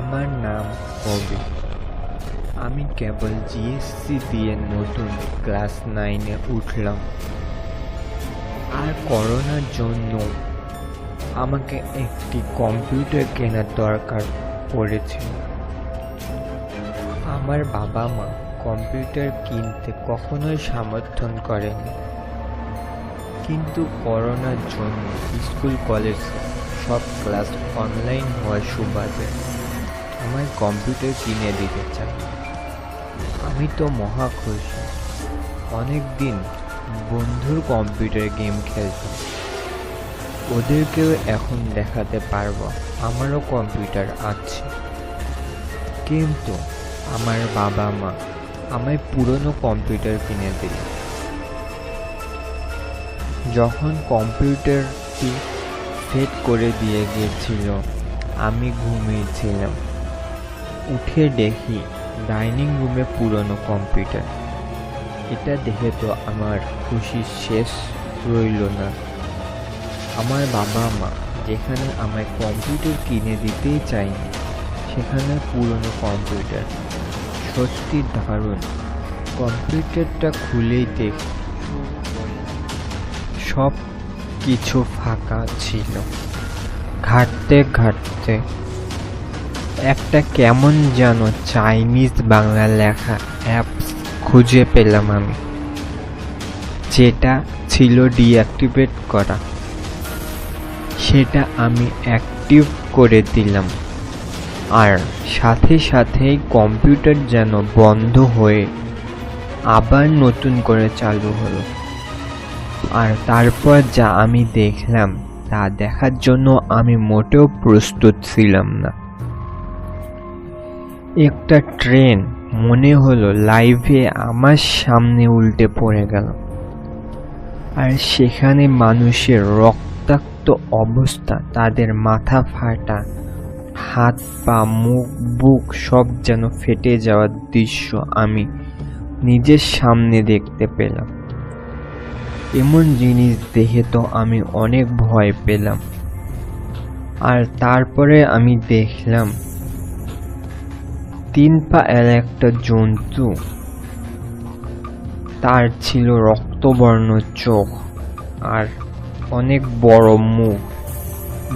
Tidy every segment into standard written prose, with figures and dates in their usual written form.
আমার নাম কবি। আমি কেবল জিএসসি দিয়ে নতুন ক্লাস 9-এ উঠলাম, আর করোনার জন্য আমাকে একটি কম্পিউটার কেনার দরকার পড়েছিল। আমার বাবা মা কম্পিউটার কিনতে কখনোই সমর্থন করেনি, কিন্তু করোনার জন্য স্কুল কলেজ সব ক্লাস অনলাইন হওয়ার সুবাদে আমায় কম্পিউটার কিনে দিতে চায়। আমি তো মহা খুশি। অনেক দিন বন্ধুর কম্পিউটারে গেম খেলতাম, ওদেরকেও এখন দেখাতে পারবো আমারও কম্পিউটার আছে। কিন্তু আমার বাবা মা আমায় পুরনো কম্পিউটার কিনে দিল। যখন কম্পিউটারটি সেট করে দিয়ে গিয়েছিল, আমি ঘুমিয়েছিলাম। উঠে দেখি ডাইনিং রুমে পুরনো কম্পিউটার। এটা দেখে তো আমার খুশির শেষ রইল না। আমার বাবা মা যেখানে আমায় কম্পিউটার কিনে দিতেই চায়নি, সেখানে পুরনো কম্পিউটার। সত্যি দারুণ। কম্পিউটারটা খুলেই দেখি সব কিছু ফাঁকা ছিল। ঘাঁটতে ঘাঁটতে একটা কেমন যেন চাইনিজ বাংলা লেখা অ্যাপস খুঁজে পেলাম আমি, যেটা ছিল ডিঅ্যাক্টিভেট করা। সেটা আমি অ্যাক্টিভ করে দিলাম, আর সাথে সাথেই কম্পিউটার যেন বন্ধ হয়ে আবার নতুন করে চালু হলো। আর তারপর যা আমি দেখলাম তা দেখার জন্য আমি মোটেও প্রস্তুত ছিলাম না। একটা ট্রেন মনে হলো লাইভে আমার সামনে উল্টে পড়ে গেল, আর সেখানে মানুষের রক্তাক্ত অবস্থা, তাদের মাথা ফাটা, হাত পা মুখ বুক সব যেন ফেটে যাওয়ার দৃশ্য আমি নিজের সামনে দেখতে পেলাম। এমন জিনিস দেখে তো আমি অনেক ভয় পেলাম। আর তারপরে আমি দেখলাম 3 পা এর একটা জন্তু, তার ছিল রক্তবর্ণ চোখ আর অনেক বড় মুখ,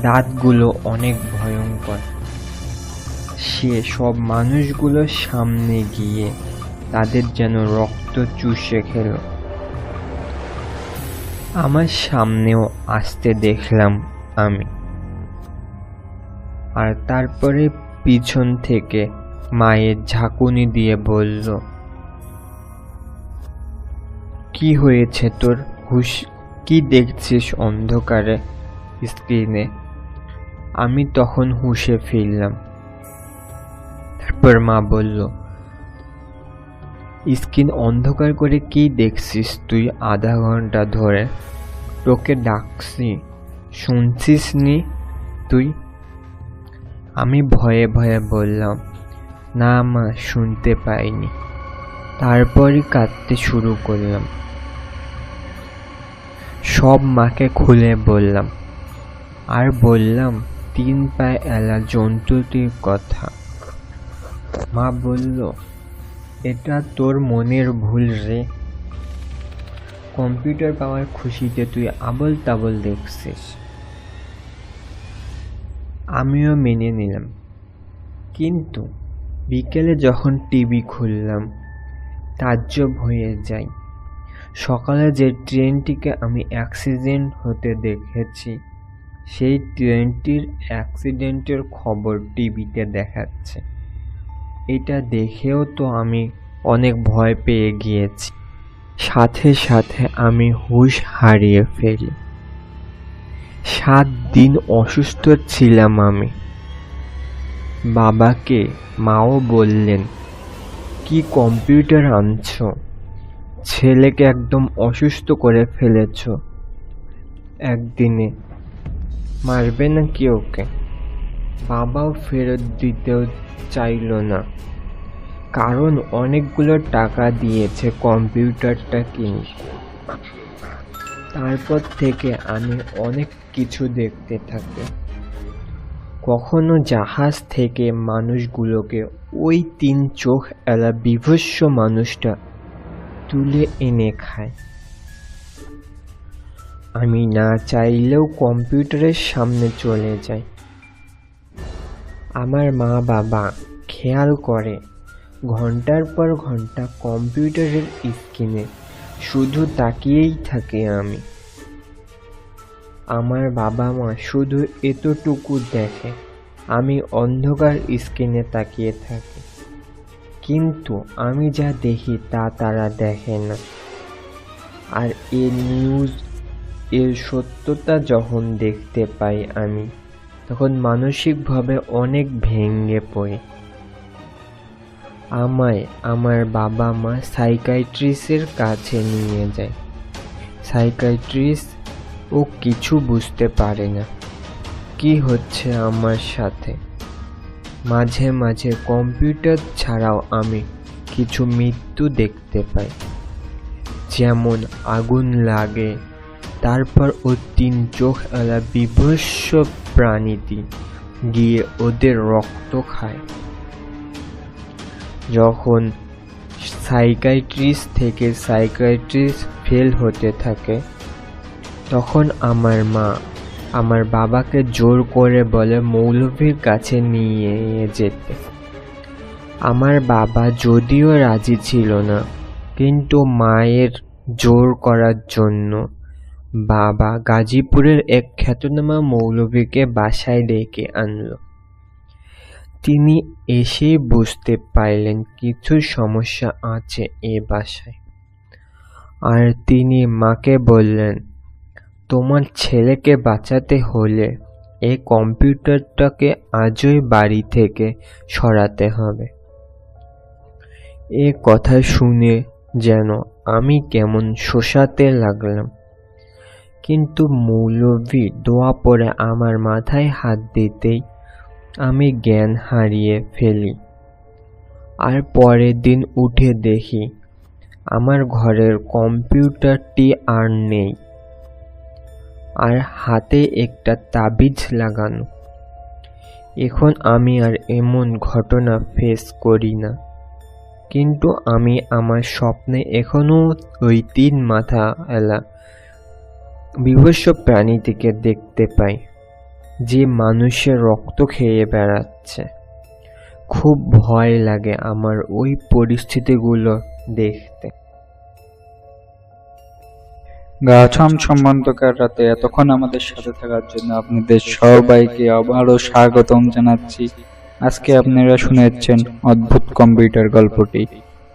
দাঁতগুলো অনেক ভয়ঙ্কর। সে সব মানুষগুলোর সামনে গিয়ে তাদের যেন রক্ত চুষে খেল। আমার সামনেও আসতে দেখলাম আমি। আর তারপরে পিছন থেকে মায়ের ঝাঁকুনি দিয়ে বলল, কি হয়েছে তোর? কি দেখছিস অন্ধকারে স্ক্রিনে? আমি তখন হুঁশে ফিরলাম। তারপর মা বলল, স্ক্রিন অন্ধকার করে কি দেখছিস তুই আধা ঘন্টা ধরে? তোকে ডাকছি, শুনছিস নি তুই? আমি ভয়ে ভয়ে বললাম, না মা, শুনতে পাইনি। তারপরই কাঁদতে শুরু করলাম। সব মাকে খুলে বললাম, আর বললাম 3 পায়ে এলা জন্তুটির কথা। মা বলল, এটা তোর মনের ভুল রে। কম্পিউটার পাওয়ার খুশিতে তুই আবল তাবল দেখছিস। আমিও মেনে নিলাম। কিন্তু বিকেলে যখন টিভি খুললাম, তাজ্জব হয়ে যাই। সকালে যে ট্রেনটিকে আমি অ্যাক্সিডেন্ট হতে দেখেছি, সেই ট্রেনটির অ্যাক্সিডেন্টের খবর টিভিতে দেখাচ্ছে। এটা দেখেও তো আমি অনেক ভয় পেয়ে গিয়েছি। সাথে সাথে আমি হুঁশ হারিয়ে ফেলি। 7 দিন অসুস্থ ছিলাম আমি। বাবাকে মাও বললেন, কি কম্পিউটার আনছো? ছেলেকে একদম অসুস্থ করে ফেলেছ একদিনে, মারবে নাকি ওকে? বাবাও ফেরত দিতেও চাইল না, কারণ অনেকগুলো টাকা দিয়েছে কম্পিউটারটা কিনতে। তারপর থেকে আমি অনেক কিছু দেখতে থাকি। কখনো জাহাজ থেকে মানুষগুলোকে ওই 3 চোখ এলা বিভৎস মানুষটা তুলে এনে খায়। আমি না চাইলেও কম্পিউটারের সামনে চলে যাই। আমার মা বাবা খেয়াল করে ঘন্টার পর ঘন্টা কম্পিউটারের স্ক্রিনে শুধু তাকিয়েই থাকি আমি। আমার বাবা মা শুধু এতটুকু দেখে, আমি অন্ধকার স্ক্রিনে তাকিয়ে থাকি, কিন্তু আমি যা দেখি তা তারা দেখে না। আর এই নিউজ এর সত্যতা যখন দেখতে পাই আমি, তখন মানসিকভাবে অনেক ভেঙে পড়ি। আমায় আমার বাবা মা সাইকিয়াট্রিস্টের কাছে নিয়ে যায়। সাইকিয়াট্রিস্ট ও কিছু বুঝতে পারে না কি হচ্ছে আমার সাথে। মাঝে মাঝে কম্পিউটার ছাড়াও আমি কিছু মৃত্যু দেখতে পাই, যেমন আগুন লাগে, তারপর ও 3 চোখ এলা বিভৎস প্রাণীটি গিয়ে ওদের রক্ত খায়। যখন সাইকিয়াট্রিস্ট থেকে সাইকিয়াট্রিস্ট ফেল হতে থাকে, তখন আমার মা আমার বাবাকে জোর করে বলে মৌলভীর কাছে নিয়ে যেতে। আমার বাবা যদিও রাজি ছিল না, কিন্তু মায়ের জোর করার জন্য বাবা গাজীপুরের এক খ্যাতনামা মৌলভীকে বাসায় ডেকে আনলো। তিনি এসেই বুঝতে পারলেন কিছু সমস্যা আছে এ বাসায়। আর তিনি মাকে বললেন, তোমার ছেলেকে বাঁচাতে হলে এই কম্পিউটারটাকে আজই বাড়ি থেকে সরাতে হবে। এ কথা শুনে যেন আমি কেমন শোষাতে লাগলাম, কিন্তু মৌলভী দোয়া পড়ে আমার মাথায় হাত দিতেই আমি জ্ঞান হারিয়ে ফেলি। আর পরের দিন উঠে দেখি আমার ঘরের কম্পিউটারটি আর নেই, আর হাতে একটা তাবিজ লাগানো। এখন আমি আর এমন ঘটনা ফেস করি না, কিন্তু আমি আমার স্বপ্নে এখনো ওই 3 মাথা এলা বিভৎস প্রাণীটিকে দেখতে পাই, যে মানুষের রক্ত খেয়ে বেড়াচ্ছে। খুব ভয় লাগে আমার ওই পরিস্থিতিগুলো দেখতে। গা ছমছমান্তকার রাতে এতক্ষণ আমাদের সাথে থাকার জন্য আপনাদের সবাইকে আবারও স্বাগতম জানাচ্ছি। আজকে আপনারা শুনেছেন অদ্ভুত কম্পিউটার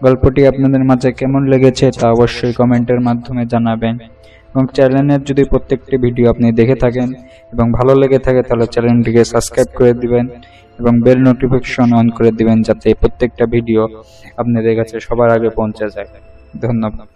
গল্পটি আপনাদের মাঝে কেমন লেগেছে তা অবশ্যই কমেন্টের মাধ্যমে জানাবেন, এবং চ্যানেলের যদি প্রত্যেকটি ভিডিও আপনি দেখে থাকেন এবং ভালো লেগে থাকে তাহলে চ্যানেলটিকে সাবস্ক্রাইব করে দিবেন এবং বেল নোটিফিকেশন অন করে দিবেন, যাতে প্রত্যেকটা ভিডিও আপনাদের কাছে সবার আগে পৌঁছে যায়। ধন্যবাদ।